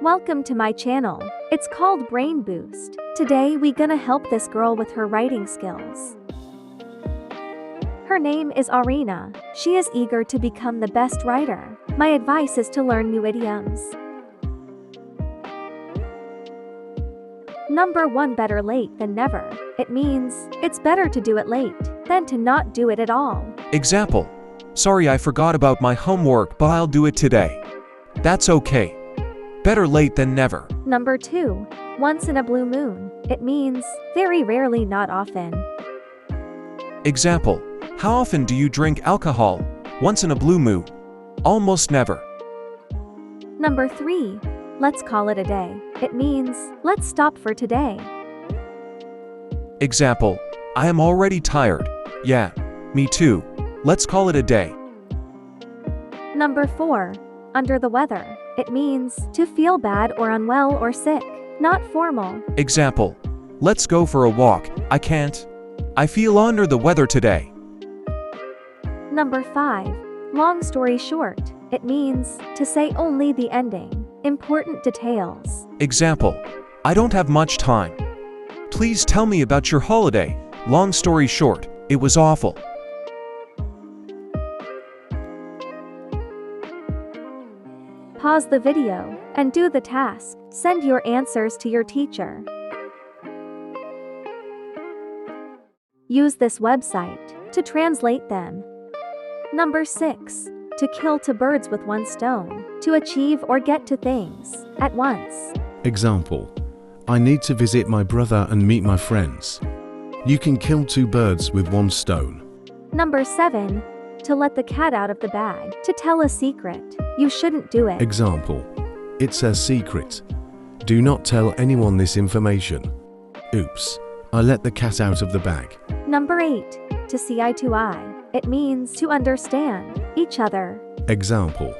Welcome to my channel. It's called Brain Boost. Today we gonna help this girl with her writing skills. Her name is Arena. She is eager to become the best writer. My advice is to learn new idioms. Number 1. Better late than never. It means, it's better to do it late than to not do it at all. Example: sorry I forgot about my homework but I'll do it today. That's okay. Better late than never. Number 2. Once in a blue moon. It means, very rarely, not often. Example: how often do you drink alcohol? Once in a blue moon. Almost never. Number 3. Let's call it a day. It means, let's stop for today. Example: I am already tired. Yeah, me too. Let's call it a day. Number 4. Under the weather. It means, to feel bad or unwell or sick, not formal. Example: let's go for a walk. I can't. I feel under the weather today. Number 5. Long story short. It means, to say only the ending, important details. Example: I don't have much time. Please tell me about your holiday. Long story short, it was awful. Pause the video and do the task. Send your answers to your teacher. Use this website to translate them. Number 6. To kill 2 birds with 1 stone. To achieve or get to things at once. Example: I need to visit my brother and meet my friends. You can kill 2 birds with 1 stone. Number 7. To let the cat out of the bag. To tell a secret. You shouldn't do it. Example: it's a secret. Do not tell anyone this information. Oops, I let the cat out of the bag. Number 8. To see eye to eye. It means to understand each other. Example: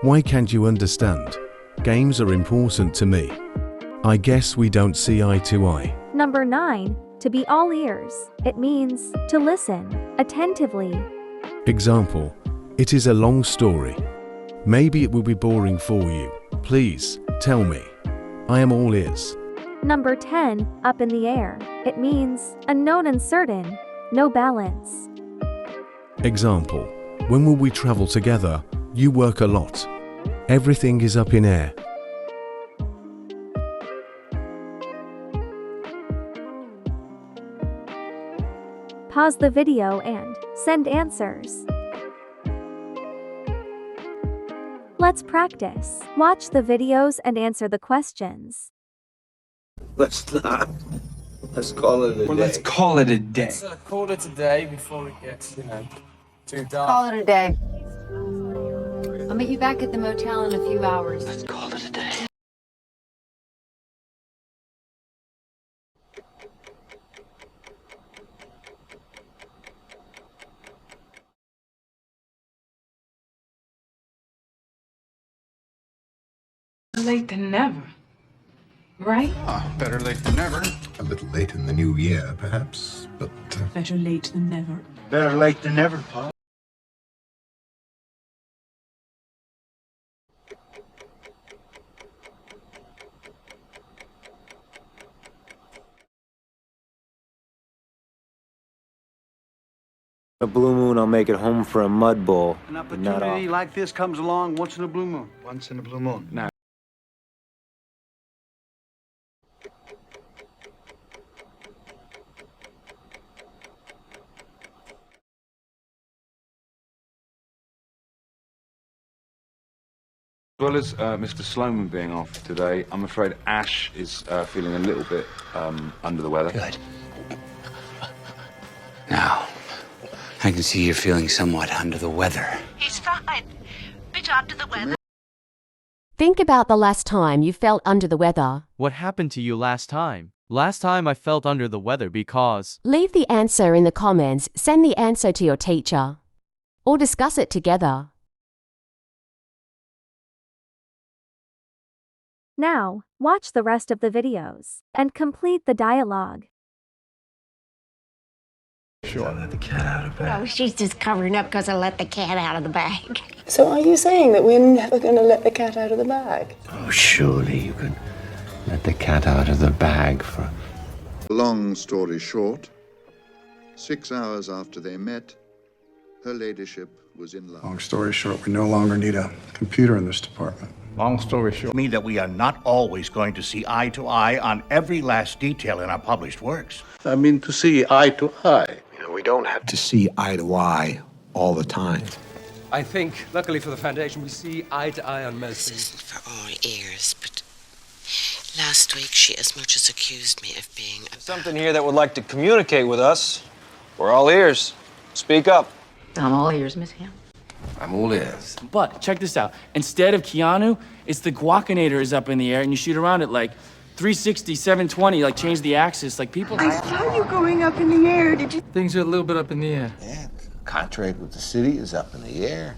why can't you understand? Games are important to me. I guess we don't see eye to eye. Number 9. To be all ears. It means to listen attentively. Example: it is a long story. Maybe it will be boring for you. Please, tell me. I am all ears. Number 10. Up in the air. It means unknown, uncertain, no balance. Example: when will we travel together? You work a lot. Everything is up in air. Pause the video and send answers. Let's practice. Watch the videos and answer the questions. Let's not. Let's call it a day. Well, let's call it a day. Call it a day before it gets, too dark. Call it a day. I'll meet you back at the motel in a few hours. Let's call it a day. Late than never, right? Better late than never. A little late in the new year, perhaps, but... Better late than never. Better late than never, Paul. A blue moon, I'll make it home for a mud bowl. An opportunity like this comes along once in a blue moon. Once in a blue moon. Now, as well as Mr. Sloman being off today, I'm afraid Ash is feeling a little bit under the weather. Good. Now, I can see you're feeling somewhat under the weather. He's fine. Bit under the weather. Think about the last time you felt under the weather. What happened to you last time? Last time I felt under the weather because... Leave the answer in the comments, send the answer to your teacher, or discuss it together. Now, watch the rest of the videos and complete the dialogue. Sure. Let the cat out of bag. Oh, she's just covering up because I let the cat out of the bag. So are you saying that we're never going to let the cat out of the bag? Oh, surely you can let the cat out of the bag for... Long story short, 6 hours after they met, her ladyship was in love. Long story short, we no longer need a computer in this department. Long story short. Mean that we are not always going to see eye to eye on every last detail in our published works. I mean to see eye to eye. We don't have to see eye to eye all the time. I think, luckily for the Foundation, we see eye to eye on most This things. isn't for all ears, but last week she as much as accused me of being a... Something here that would like to communicate with us. We're all ears. Speak up. I'm all ears, Miss Ham. I'm all ears. But check this out. Instead of Keanu, it's the guacanator is up in the air and you shoot around it like 360, 720, like change the axis, like people... I saw you going up in the air. Did you? Things are a little bit up in the air. Yeah, contract with the city is up in the air.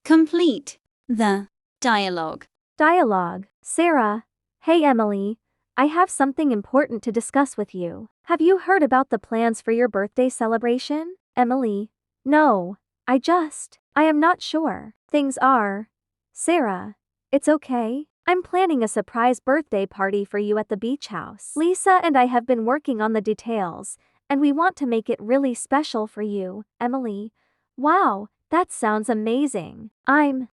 Complete the dialogue. Dialogue. Sarah. Hey, Emily. I have something important to discuss with you. Have you heard about the plans for your birthday celebration? Emily. No. I am not sure. Things are. Sarah. It's okay. I'm planning a surprise birthday party for you at the beach house. Lisa and I have been working on the details, and we want to make it really special for you, Emily. Wow, that sounds amazing.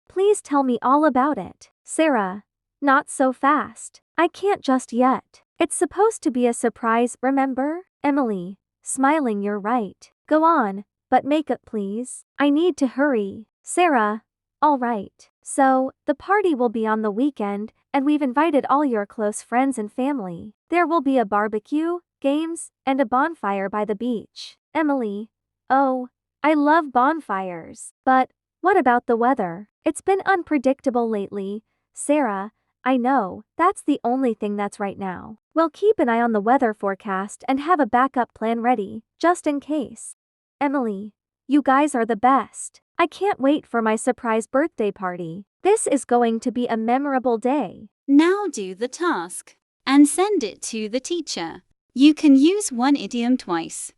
Please tell me all about it. Sarah. Not so fast. I can't just yet. It's supposed to be a surprise, remember? Emily. Smiling, you're right. Go on, but make it please. I need to hurry. Sarah. All right. So, the party will be on the weekend, and we've invited all your close friends and family. There will be a barbecue, games, and a bonfire by the beach. Emily. Oh, I love bonfires. But, what about the weather? It's been unpredictable lately. Sarah, I know, that's the only thing that's right now. We'll keep an eye on the weather forecast and have a backup plan ready, just in case. Emily. You guys are the best. I can't wait for my surprise birthday party. This is going to be a memorable day. Now do the task and send it to the teacher. You can use one idiom twice.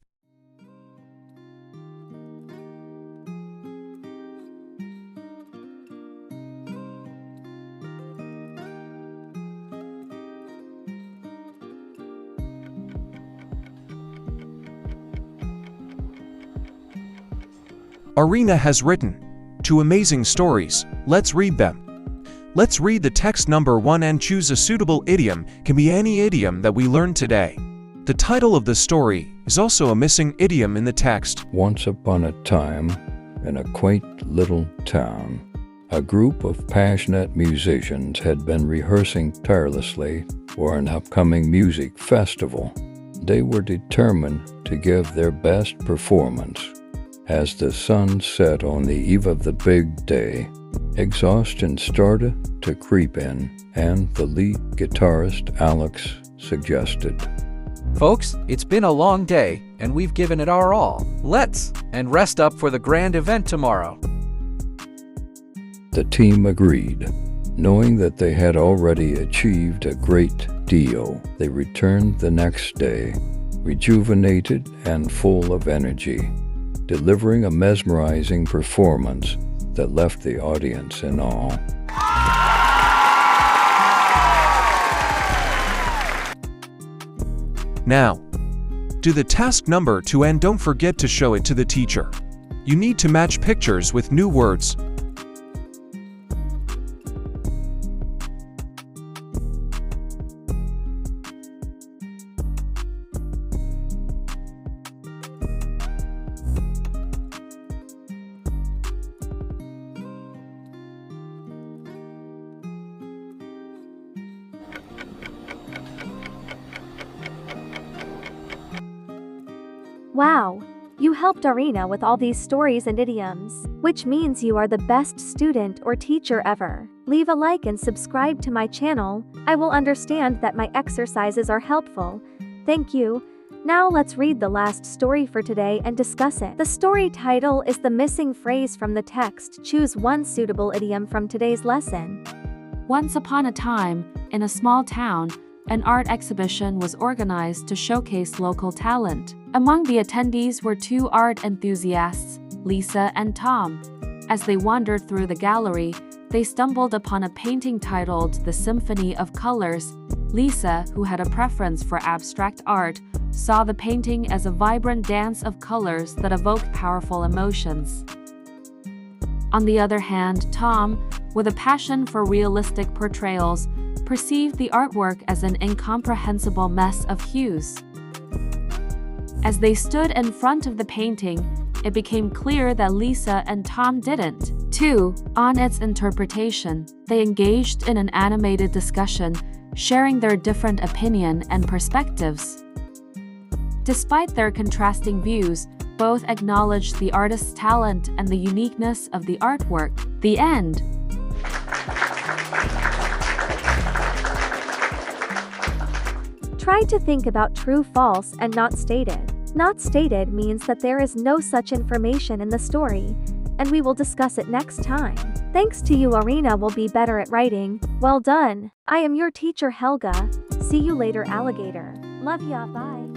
Arena has written 2 amazing stories. Let's read them. Let's read the text number 1 and choose a suitable idiom. Can be any idiom that we learned today. The title of the story is also a missing idiom in the text. Once upon a time, in a quaint little town, a group of passionate musicians had been rehearsing tirelessly for an upcoming music festival. They were determined to give their best performance. As the sun set on the eve of the big day, exhaustion started to creep in, and the lead guitarist Alex suggested, "Folks, it's been a long day, and we've given it our all. Let's rest up for the grand event tomorrow." The team agreed. Knowing that they had already achieved a great deal, they returned the next day, rejuvenated and full of energy, delivering a mesmerizing performance that left the audience in awe. Now, do the task number 2 and don't forget to show it to the teacher. You need to match pictures with new words. Wow, you helped Arena with all these stories and idioms, which means you are the best student or teacher ever. Leave a like and subscribe to my channel. I will understand that my exercises are helpful. Thank you. Now let's read the last story for today and discuss it. The story title is The Missing Phrase from the Text. Choose one suitable idiom from today's lesson. Once upon a time, in a small town, an art exhibition was organized to showcase local talent. Among the attendees were two art enthusiasts, Lisa and Tom. As they wandered through the gallery, they stumbled upon a painting titled The Symphony of Colors. Lisa, who had a preference for abstract art, saw the painting as a vibrant dance of colors that evoked powerful emotions. On the other hand, Tom, with a passion for realistic portrayals, perceived the artwork as an incomprehensible mess of hues. As they stood in front of the painting, it became clear that Lisa and Tom didn't. Too, on its interpretation, they engaged in an animated discussion, sharing their different opinion and perspectives. Despite their contrasting views, both acknowledged the artist's talent and the uniqueness of the artwork. The end. Try to think about true, false, and not stated. Not stated means that there is no such information in the story, and we will discuss it next time. Thanks to you, Arena will be better at writing. Well done. I am your teacher, Helga. See you later, alligator. Love ya, bye.